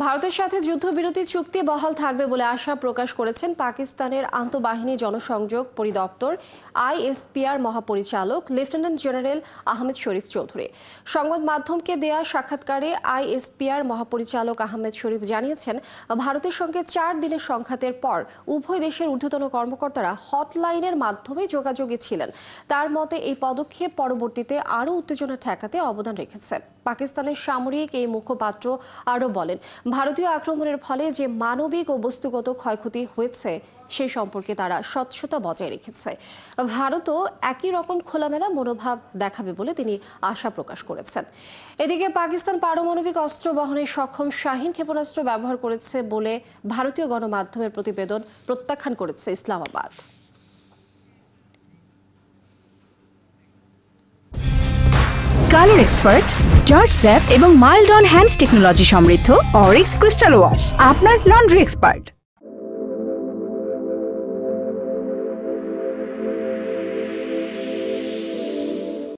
ভারতের সাথে যুদ্ধবিরতি চুক্তি বহাল থাকবে বলে আশা প্রকাশ করেছেন পাকিস্তানের আন্তঃবাহিনী জনসংযোগ পরিদপ্তর আইএসপিআর মহাপরিচালক লেফটেন্যান্ট জেনারেল আহমেদ শরীফ চৌধুরী। সংবাদ মাধ্যমকে দেয়া সাক্ষাৎকারে আইএসপিআর মহাপরিচালক আহমেদ শরীফ জানিয়েছেন, ভারতের সঙ্গে 4 দিনের সংঘাতের পর উভয় দেশের ঊর্ধ্বতন কর্মকর্তারা হটলাইনের মাধ্যমে যোগাযোগে ছিলেন। তার মতে এই পদক্ষেপ পরবর্তীতে আরও উত্তেজনা ঠেকাতে অবদান রেখেছে। পাকিস্তানের সামরিক এই মুখপাত্র আরও বলেন, ভারতীয় আক্রমণের ফলে যে মানবিক ও বস্তুগত ক্ষয়ক্ষতি হয়েছে সেই সম্পর্কে তারা স্বচ্ছতা বজায় রেখেছে। ভারতও একই রকম খোলামেলা মনোভাব দেখাবে বলে তিনি আশা প্রকাশ করেছেন। এদিকে পাকিস্তান পারমাণবিক অস্ত্র বহনে সক্ষম শাহীন ক্ষেপণাস্ত্র ব্যবহার করেছে বলে ভারতীয় গণমাধ্যমের প্রতিবেদন প্রত্যাখ্যান করেছে Islamabad. Colour expert, George sap এবং মাইল্ড অন হ্যান্ডস টেকনোলজি সমৃদ্ধ অরিক্স ক্রিস্টাল ওয়াশ আপনার লন্ড্রি এক্সপার্ট।